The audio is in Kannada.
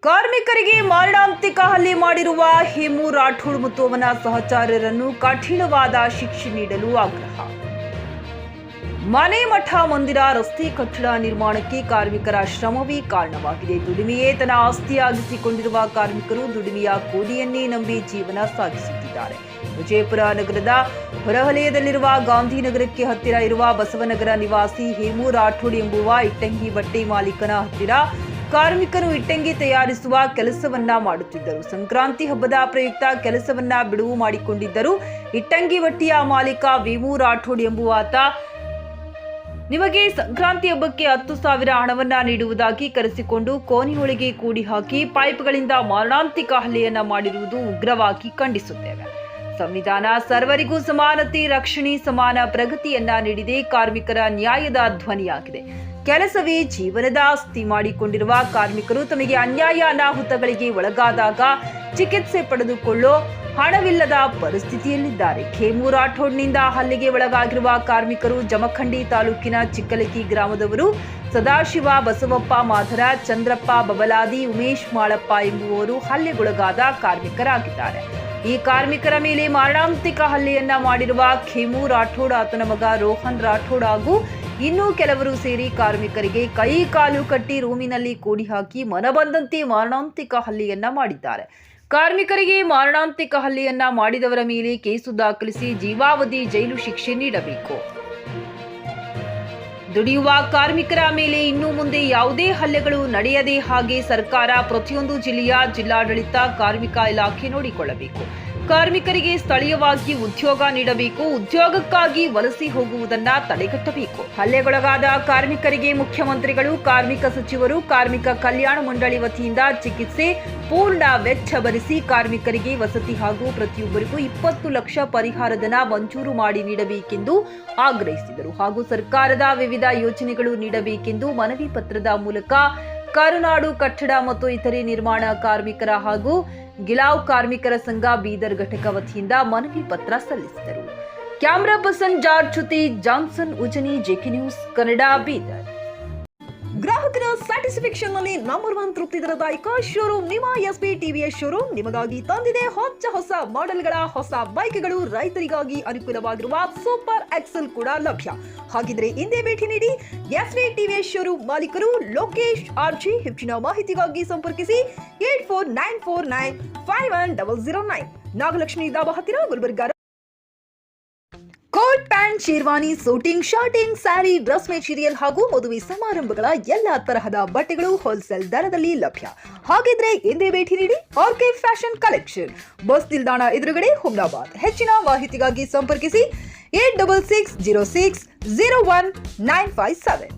ಕಾರ್ಮಿಕರಿಗೆ ಮಾರಣಾಂತಿಕ ಹಲ್ಲೆ ಮಾಡಿರುವ ಹೇಮು ರಾಠೋಡ್ ಮತ್ತು ಅವನ ಸಹಚರರನ್ನು ಕಠಿಣವಾದ ಶಿಕ್ಷೆ ನೀಡಲು ಆಗ್ರಹ. ಮನೆ ಮಠ ಮಂದಿರ ರಸ್ತೆ ಕಟ್ಟಡ ನಿರ್ಮಾಣಕ್ಕೆ ಕಾರ್ಮಿಕರ ಶ್ರಮವೇ ಕಾರಣವಾಗಿದೆ. ದುಡಿಮೆಯೇ ತನ್ನ ಆಸ್ತಿಯಾಗಿಸಿಕೊಂಡಿರುವ ಕಾರ್ಮಿಕರು ದುಡಿಮೆಯ ಕೂಲಿಯನ್ನೇ ನಂಬಿ ಜೀವನ ಸಾಗಿಸುತ್ತಿದ್ದಾರೆ. ವಿಜಯಪುರ ನಗರದ ಹೊರವಲಯದಲ್ಲಿರುವ ಗಾಂಧಿನಗರಕ್ಕೆ ಹತ್ತಿರ ಇರುವ ಬಸವನಗರ ನಿವಾಸಿ ಹೇಮು ರಾಠೋಡ್ ಎಂಬುವ ಇಟ್ಟಂಗಿ ಬಟ್ಟೆ ಮಾಲೀಕನ ಹತ್ತಿರ ಕಾರ್ಮಿಕರು ಇಟ್ಟಂಗಿ ತಯಾರಿಸುವ ಕೆಲಸವನ್ನ ಮಾಡುತ್ತಿದ್ದರು. ಸಂಕ್ರಾಂತಿ ಹಬ್ಬದ ಪ್ರಯುಕ್ತ ಕೆಲಸವನ್ನ ಬಿಡುವು ಮಾಡಿಕೊಂಡಿದ್ದರು. ಇಟ್ಟಂಗಿ ಬಟ್ಟೆಯ ಮಾಲೀಕ ಹೇಮು ರಾಠೋಡ್ ಎಂಬುವಾತ ನಿಮಗೆ ಸಂಕ್ರಾಂತಿ ಹಬ್ಬಕ್ಕೆ 10,000 ಹಣವನ್ನ ನೀಡುವುದಾಗಿ ಕರೆಸಿಕೊಂಡು ಕೋಣೆಯೊಳಗೆ ಕೂಡಿ ಹಾಕಿ ಪೈಪ್ಗಳಿಂದ ಮಾರಣಾಂತಿಕ ಹಲ್ಲೆಯನ್ನ ಮಾಡಿರುವುದು ಉಗ್ರವಾಗಿ ಖಂಡಿಸುತ್ತೇವೆ. ಸಂವಿಧಾನ ಸರ್ವರಿಗೂ ಸಮಾನತೆ, ರಕ್ಷಣೆ, ಸಮಾನ ಪ್ರಗತಿಯನ್ನ ನೀಡಿದೆ. ಕಾರ್ಮಿಕರ ನ್ಯಾಯದ ಧ್ವನಿಯಾಗಿದೆ. ಕೆಲಸವೇ ಜೀವನದ ಆಸ್ತಿ ಮಾಡಿಕೊಂಡಿರುವ ಕಾರ್ಮಿಕರು ತಮಗೆ ಅನ್ಯಾಯ ಅನಾಹುತಗಳಿಗೆ ಒಳಗಾದಾಗ ಚಿಕಿತ್ಸೆ ಪಡೆದುಕೊಳ್ಳೋ ಹಣವಿಲ್ಲದ ಪರಿಸ್ಥಿತಿಯಲ್ಲಿದ್ದಾರೆ. ಹೇಮು ರಾಠೋಡ್ನಿಂದ ಹಲ್ಲೆಗೆ ಒಳಗಾಗಿರುವ ಕಾರ್ಮಿಕರು ಜಮಖಂಡಿ ತಾಲೂಕಿನ ಚಿಕ್ಕಲಕಿ ಗ್ರಾಮದವರು. ಸದಾಶಿವ, ಬಸವಪ್ಪ, ಮಾಧರ, ಚಂದ್ರಪ್ಪ, ಬಬಲಾದಿ, ಉಮೇಶ್ ಮಾಳಪ್ಪ ಎಂಬುವವರು ಹಲ್ಲೆಗೊಳಗಾದ ಕಾರ್ಮಿಕರಾಗಿದ್ದಾರೆ. ಈ ಕಾರ್ಮಿಕರ ಮೇಲೆ ಮಾರಣಾಂತಿಕ ಹಲ್ಲೆಯನ್ನ ಮಾಡಿರುವ ಹೇಮು ರಾಠೋಡ್, ಆತನ ಮಗ ರೋಹನ್ ರಾಠೋಡ್ ಹಾಗೂ ಇನ್ನೂ ಕೆಲವರು ಸೇರಿ ಕಾರ್ಮಿಕರಿಗೆ ಕೈ ಕಾಲು ಕಟ್ಟಿ ರೂಮಿನಲ್ಲಿ ಕೂಡಿ ಹಾಕಿ ಮನಬಂದಂತೆ ಮಾರಣಾಂತಿಕ ಹಲ್ಲೆಯನ್ನ ಮಾಡಿದ್ದಾರೆ. ಕಾರ್ಮಿಕರಿಗೆ ಮಾರಣಾಂತಿಕ ಹಲ್ಲೆಯನ್ನ ಮಾಡಿದವರ ಮೇಲೆ ಕೇಸು ದಾಖಲಿಸಿ ಜೀವಾವಧಿ ಜೈಲು ಶಿಕ್ಷೆ ನೀಡಬೇಕು. ದುಡಿಯುವ ಕಾರ್ಮಿಕರ ಮೇಲೆ ಇನ್ನು ಮುಂದೆ ಯಾವುದೇ ಹಲ್ಲೆಗಳು ನಡೆಯದೆ ಹಾಗೆ ಸರ್ಕಾರ ಪ್ರತಿಯೊಂದು ಜಿಲ್ಲೆಯ ಜಿಲ್ಲಾಡಳಿತ, ಕಾರ್ಮಿಕ ಇಲಾಖೆ ನೋಡಿಕೊಳ್ಳಬೇಕು. ಕಾರ್ಮಿಕರಿಗೆ ಸ್ಥಳೀಯವಾಗಿ ಉದ್ಯೋಗ ನೀಡಬೇಕು. ಉದ್ಯೋಗಕ್ಕಾಗಿ ವಲಸೆ ಹೋಗುವುದನ್ನ ತಡೆಗಟ್ಟಬೇಕು. ಹಲ್ಲೆಗೊಳಗಾದ ಕಾರ್ಮಿಕರಿಗೆ ಮುಖ್ಯಮಂತ್ರಿಗಳು, ಕಾರ್ಮಿಕ ಸಚಿವರು, ಕಾರ್ಮಿಕ ಕಲ್ಯಾಣ ಮಂಡಳಿ ವತಿಯಿಂದ ಚಿಕಿತ್ಸೆ ಪೂರ್ಣ ವೆಚ್ಚ ಭರಿಸಿ ಕಾರ್ಮಿಕರಿಗೆ ವಸತಿ ಹಾಗೂ ಪ್ರತಿಯೊಬ್ಬರಿಗೂ 20 ಲಕ್ಷ ಪರಿಹಾರಧನ ಮಂಜೂರು ಮಾಡಿ ನೀಡಬೇಕೆಂದು ಆಗ್ರಹಿಸಿದರು. ಹಾಗೂ ಸರ್ಕಾರದ ವಿವಿಧ ಯೋಜನೆಗಳು ನೀಡಬೇಕೆಂದು ಮನವಿ ಪತ್ರದ ಮೂಲಕ ಕರುನಾಡು ಕಟ್ಟಡ ಮತ್ತು ಇತರೆ ನಿರ್ಮಾಣ ಕಾರ್ಮಿಕರ ಹಾಗೂ ಗಿಲಾವ್ ಕಾರ್ಮಿಕರ ಸಂಘ ಬೀದರ್ ಘಟಕ ವತಿಯಿಂದ ಮನವಿ ಪತ್ರ ಸಲ್ಲಿಸಿದರು. ಕ್ಯಾಮರಾ ಪರ್ಸನ್ ಜಾರ್ಜ್ ಜೊತೆ Johnson Ujani, JK news Kannada, Bidar. ಗ್ರಾಹಕರ ಸ್ಯಾಟಿಸ್ಫ್ಯಾಕ್ಷನ್ ನಲ್ಲಿ ನಂಬರ್ 1 ತೃಪ್ತಿ ದರದಾಯಕ ಶೋರೂಮ್ ನಿಮ್ಮ ಎಸ್ಪಿ ಟಿವಿಎಸ್ ಶೋರೂಮ್ ನಿಮಗಾಗಿ ತಂದಿದೆ ಹೊಸ ಮಾಡೆಲ್ಗಳ ಹೊಸ ಬೈಕ್ಗಳು. ರೈತರಿಗಾಗಿ ಅನುಕೂಲವಾಗಿರುವ ಸೂಪರ್ ಎಕ್ಸೆಲ್ ಕೂಡ ಲಭ್ಯ. ಹಾಗಿದ್ರೆ ಹಿಂದೆ ಭೇಟಿ ನೀಡಿ ಎಸ್ಪಿ ಟಿವಿಎಸ್ ಶೋರೂಮ್ ಮಾಲೀಕರು ಲೋಕೇಶ್ ಆರ್ಜಿ. ಹೆಚ್ಚಿನ ಮಾಹಿತಿಗಾಗಿ ಸಂಪರ್ಕಿಸಿ 8494951009, ನಾಗಲಕ್ಷ್ಮಿ ದಾಬಾ ಹತ್ತಿರ, Gulbarga. Coat pant, sherwani, suiting, shirting, sari, dress material ಹಾಗೂ ಮದುವೆ ಸಮಾರಂಭಗಳ ಎಲ್ಲಾ ತರಹದ ಬಟ್ಟೆಗಳು ಹೋಲ್ಸೇಲ್ ದರದಲ್ಲಿ ಲಭ್ಯ. ಹಾಗಿದ್ರೆ ಹಿಂದೆ ಭೇಟಿ ನೀಡಿ ಆರ್ಕೆ ಫ್ಯಾಷನ್ ಕಲೆಕ್ಷನ್, ಬಸ್ ನಿಲ್ದಾಣ ಎದುರುಗಡೆ, ಹುಮ್ನಾಬಾದ್. ಹೆಚ್ಚಿನ ಮಾಹಿತಿಗಾಗಿ ಸಂಪರ್ಕಿಸಿ 8660601957.